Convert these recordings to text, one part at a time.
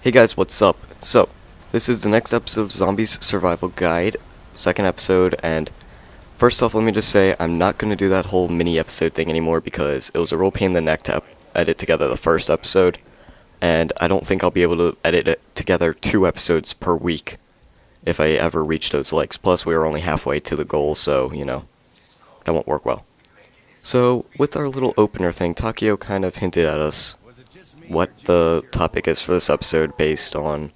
Hey guys, what's up? So, this is the next episode of Zombies Survival Guide, second episode, and first off, let me just say I'm not going to do that whole mini episode thing anymore because it was a real pain in the neck to edit together the first episode, and I don't think I'll be able to edit it together 2 episodes per week if I ever reach those legs. Plus, we were only halfway to the goal, so, that won't work well. So, with our little opener thing, Takio kind of hinted at us what the topic is for this episode based on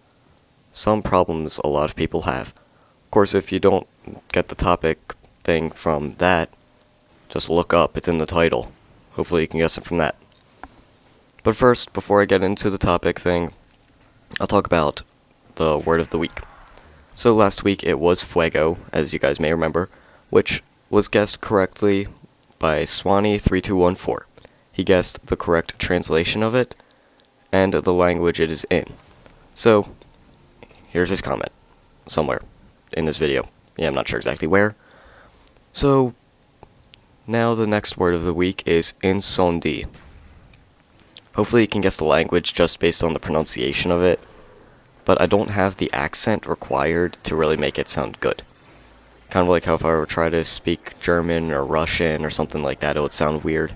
some problems a lot of people have. Of course, if you don't get the topic thing from that, just look up, it's in the title. Hopefully you can guess it from that. But first, before I get into the topic thing, I'll talk about the word of the week. So last week it was fuego, as you guys may remember, which was guessed correctly by Swanee3214. He guessed the correct translation of it, and the language it is in. So, here's his comment, somewhere in this video. Yeah, I'm not sure exactly where. So, now the next word of the week is Incendie. Hopefully you can guess the language just based on the pronunciation of it, but I don't have the accent required to really make it sound good. Kind of like how if I were to try to speak German or Russian or something like that, it would sound weird.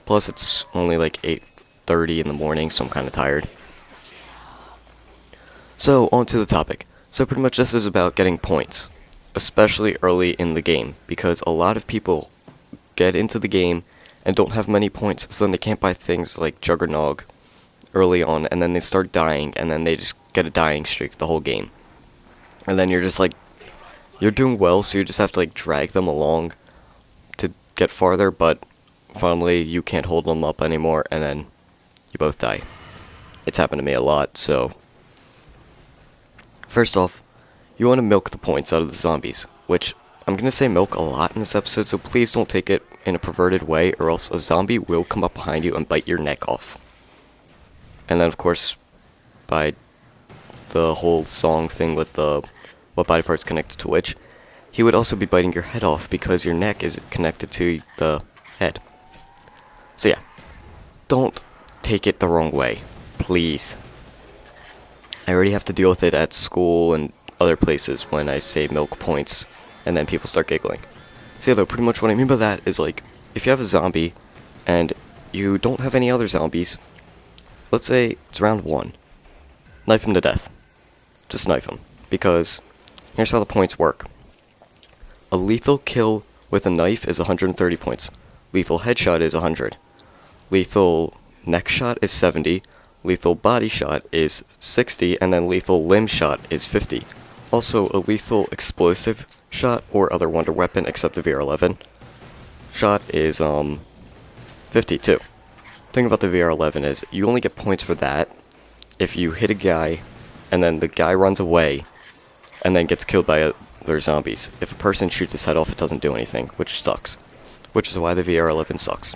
Plus, it's only like 8:30 in the morning, so I'm kind of tired. So, on to the topic. So pretty much this is about getting points, especially early in the game, because a lot of people get into the game and don't have many points, so then they can't buy things like Juggernog early on, and then they start dying, and then they just get a dying streak the whole game. And then you're just like, you're doing well, so you just have to like drag them along to get farther, but finally you can't hold them up anymore, and then you both die. It's happened to me a lot, so first off, you want to milk the points out of the zombies, which I'm going to say milk a lot in this episode, so please don't take it in a perverted way, or else a zombie will come up behind you and bite your neck off. And then, of course, by the whole song thing with the what body parts connected to which, he would also be biting your head off because your neck is connected to the head. So yeah, don't take it the wrong way, please. I already have to deal with it at school and other places when I say milk points, and then people start giggling. So yeah, though, pretty much what I mean by that is like, if you have a zombie, and you don't have any other zombies, let's say it's round 1, knife him to death. Just knife him, because here's how the points work. A lethal kill with a knife is 130 points. Lethal headshot is 100. Lethal neck shot is 70, lethal body shot is 60, and then lethal limb shot is 50. Also, a lethal explosive shot or other wonder weapon except the VR11 shot is 52. Thing about the VR11 is you only get points for that if you hit a guy and then the guy runs away and then gets killed by other zombies. If a person shoots his head off, it doesn't do anything, which sucks. Which is why the VR11 sucks.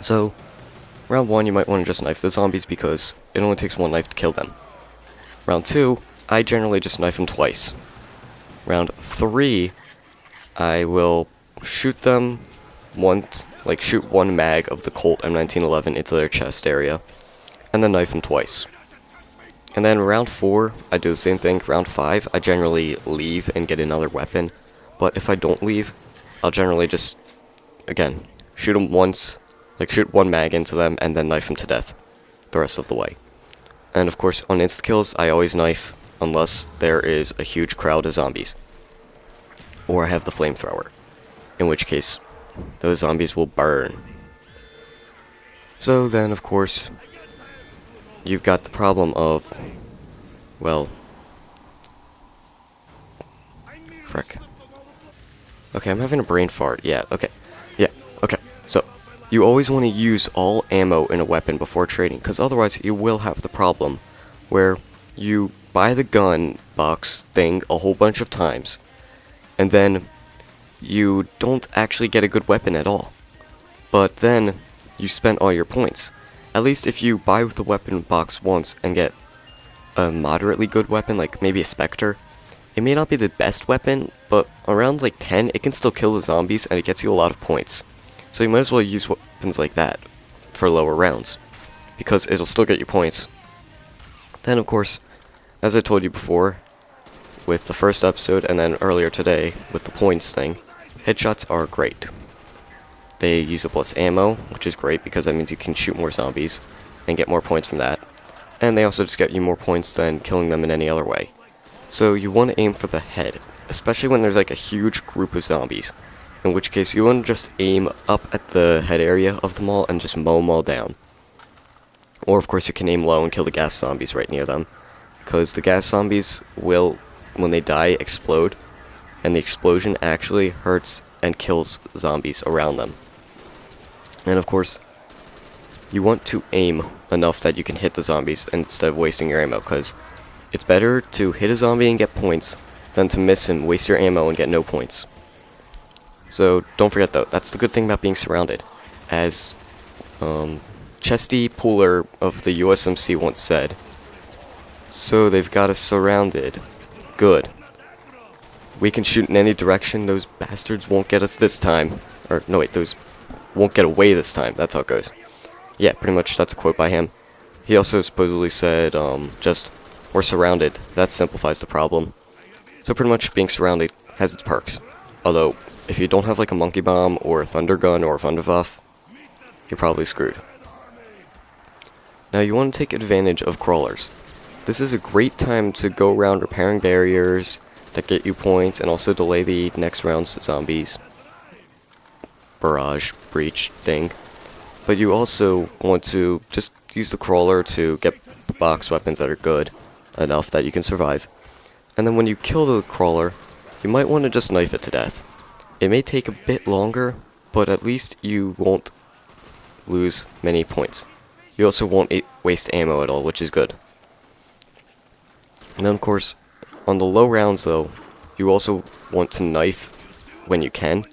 So, round 1, you might want to just knife the zombies because it only takes 1 knife to kill them. Round 2, I generally just knife them twice. Round 3, I will shoot them once, like shoot 1 mag of the Colt M1911 into their chest area, and then knife them twice. And then round 4, I do the same thing. Round 5, I generally leave and get another weapon, but if I don't leave, I'll generally just, again, shoot them once, like shoot 1 mag into them, and then knife them to death the rest of the way. And of course, on insta-kills, I always knife, unless there is a huge crowd of zombies. Or I have the flamethrower, in which case, those zombies will burn. So then, of course, you've got the problem of, well, frick. Okay, I'm having a brain fart. Yeah, okay. So, you always want to use all ammo in a weapon before trading, because otherwise you will have the problem where you buy the gun box thing a whole bunch of times, and then you don't actually get a good weapon at all. But then you spent all your points. At least if you buy the weapon box once and get a moderately good weapon, like maybe a Spectre, it may not be the best weapon, but around like 10, it can still kill the zombies and it gets you a lot of points. So you might as well use weapons like that for lower rounds, because it'll still get you points. Then of course, as I told you before, with the first episode and then earlier today with the points thing, headshots are great. They use up less ammo, which is great because that means you can shoot more zombies and get more points from that. And they also just get you more points than killing them in any other way. So you want to aim for the head, especially when there's like a huge group of zombies. In which case you want to just aim up at the head area of them all and just mow them all down. Or of course you can aim low and kill the gas zombies right near them. Because the gas zombies will, when they die, explode. And the explosion actually hurts and kills zombies around them. And of course, you want to aim enough that you can hit the zombies instead of wasting your ammo, because it's better to hit a zombie and get points than to miss him, waste your ammo, and get no points. So don't forget though, that's the good thing about being surrounded. As Chesty Pooler of the USMC once said, so they've got us surrounded. Good. We can shoot in any direction, those bastards won't get us this time. Or, no wait, those won't get away this time, that's how it goes. Yeah, pretty much that's a quote by him. He also supposedly said, just, we're surrounded. That simplifies the problem. So pretty much being surrounded has its perks. Although, if you don't have like a monkey bomb, or a thunder gun, or a Wunderwaffe, you're probably screwed. Now you want to take advantage of crawlers. This is a great time to go around repairing barriers that get you points, and also delay the next round's zombies barrage breach thing. But you also want to just use the crawler to get box weapons that are good enough that you can survive. And then when you kill the crawler, you might want to just knife it to death. It may take a bit longer, but at least you won't lose many points. You also won't waste ammo at all, which is good. And then of course, on the low rounds though, you also want to knife when you can.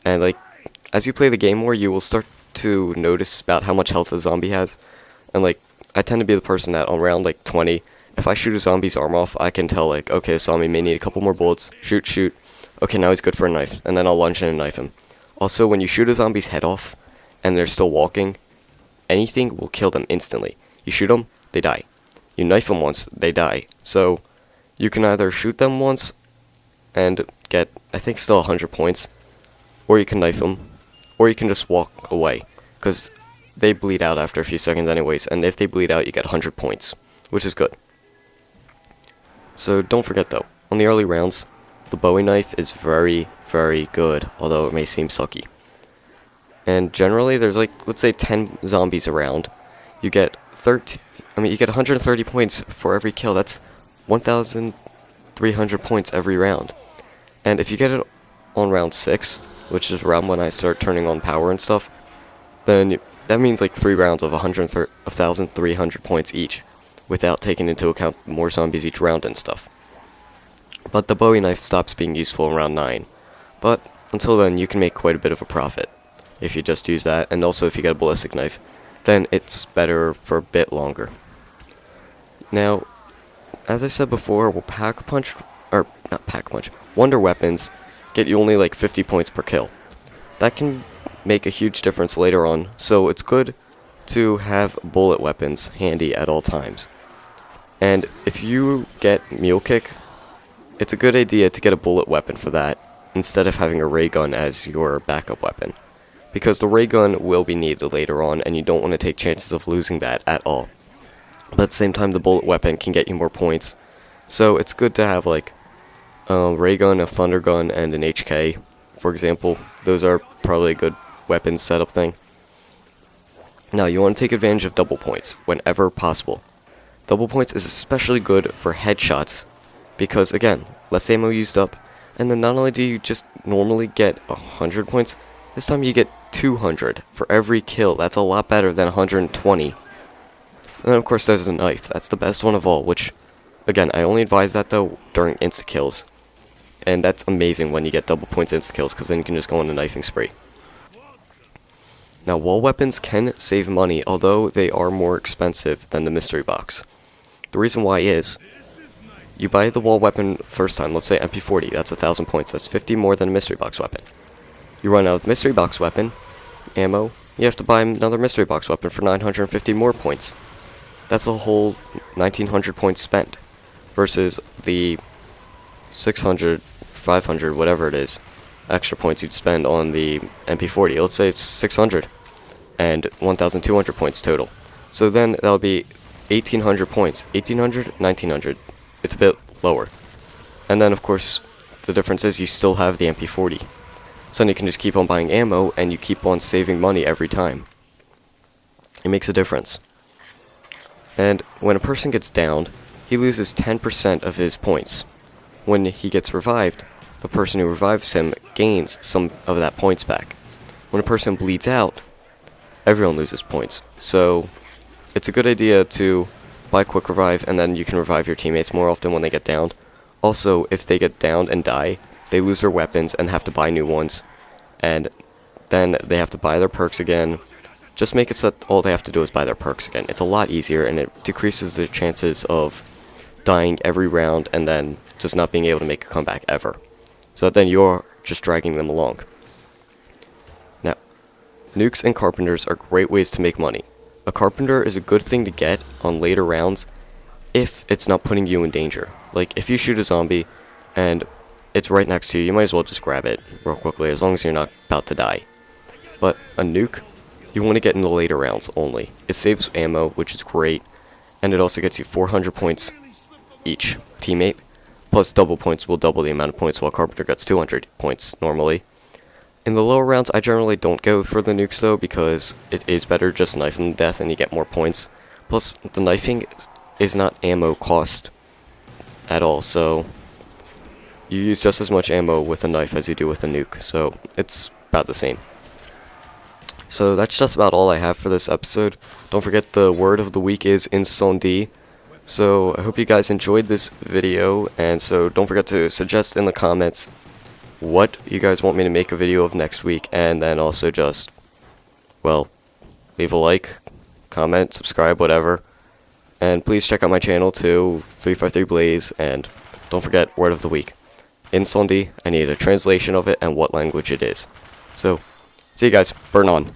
And like, as you play the game more, you will start to notice about how much health a zombie has. And like, I tend to be the person that on round like 20, if I shoot a zombie's arm off, I can tell like, okay, this zombie may need a couple more bullets. Shoot. Okay, now he's good for a knife. And then I'll lunge in and knife him. Also, when you shoot a zombie's head off, and they're still walking, anything will kill them instantly. You shoot them, they die. You knife them once, they die. So, you can either shoot them once, and get, I think, still 100 points, or you can knife them, or you can just walk away, because they bleed out after a few seconds anyways, and if they bleed out, you get 100 points, which is good. So don't forget though, on the early rounds, the Bowie knife is very, very good, although it may seem sucky. And generally, there's like, let's say 10 zombies around, you get 130 points for every kill. That's 1,300 points every round. And if you get it on round 6, which is around when I start turning on power and stuff, then that means like 3 rounds of 1,300 points each, without taking into account more zombies each round and stuff. But the Bowie knife stops being useful in round 9. But until then, you can make quite a bit of a profit if you just use that, and also if you get a ballistic knife, then it's better for a bit longer. Now, as I said before, Wonder Weapons get you only like 50 points per kill. That can make a huge difference later on, so it's good to have bullet weapons handy at all times. And if you get Mule Kick, it's a good idea to get a bullet weapon for that, instead of having a ray gun as your backup weapon. Because the ray gun will be needed later on, and you don't want to take chances of losing that at all. But at the same time, the bullet weapon can get you more points. So it's good to have like a ray gun, a thunder gun, and an HK, for example. Those are probably a good weapons setup thing. Now, you want to take advantage of double points whenever possible. Double points is especially good for headshots, because again, less ammo used up, and then not only do you just normally get 100 points, this time you get 200 for every kill. That's a lot better than 120. And then of course there's a knife. That's the best one of all, which, again, I only advise that though during insta-kills. And that's amazing when you get double points insta-kills, because then you can just go on a knifing spree. Now, wall weapons can save money, although they are more expensive than the mystery box. The reason why is, you buy the wall weapon first time, let's say MP40, that's 1,000 points, that's 50 more than a mystery box weapon. You run out of mystery box weapon, ammo, you have to buy another mystery box weapon for 950 more points. That's a whole 1900 points spent versus the 600, 500, whatever it is, extra points you'd spend on the MP40. Let's say it's 600 and 1,200 points total. So then that'll be 1,800 points. 1,800, 1,900. It's a bit lower. And then, of course, the difference is you still have the MP40. So then you can just keep on buying ammo, and you keep on saving money every time. It makes a difference. And when a person gets downed, he loses 10% of his points. When he gets revived, the person who revives him gains some of that points back. When a person bleeds out, everyone loses points. So it's a good idea to buy Quick Revive, and then you can revive your teammates more often when they get downed. Also, if they get downed and die, they lose their weapons and have to buy new ones. And then they have to buy their perks again. Just make it so that all they have to do is buy their perks again. It's a lot easier, and it decreases the chances of dying every round and then just not being able to make a comeback ever. So that then you're just dragging them along. Now, nukes and carpenters are great ways to make money. A carpenter is a good thing to get on later rounds if it's not putting you in danger. Like, if you shoot a zombie and it's right next to you, you might as well just grab it real quickly, as long as you're not about to die. But a nuke, you want to get in the later rounds only. It saves ammo, which is great, and it also gets you 400 points each teammate, plus double points will double the amount of points, while Carpenter gets 200 points normally. In the lower rounds, I generally don't go for the nukes though, because it is better just knife them to death and you get more points. Plus, the knifing is not ammo cost at all, so you use just as much ammo with a knife as you do with a nuke, so it's about the same. So that's just about all I have for this episode. Don't forget the word of the week is Incendie. So I hope you guys enjoyed this video, and so don't forget to suggest in the comments what you guys want me to make a video of next week, and then also just, well, leave a like, comment, subscribe, whatever. And please check out my channel too, 353blaze, and don't forget word of the week. Incendie, I need a translation of it and what language it is. So, see you guys, burn on.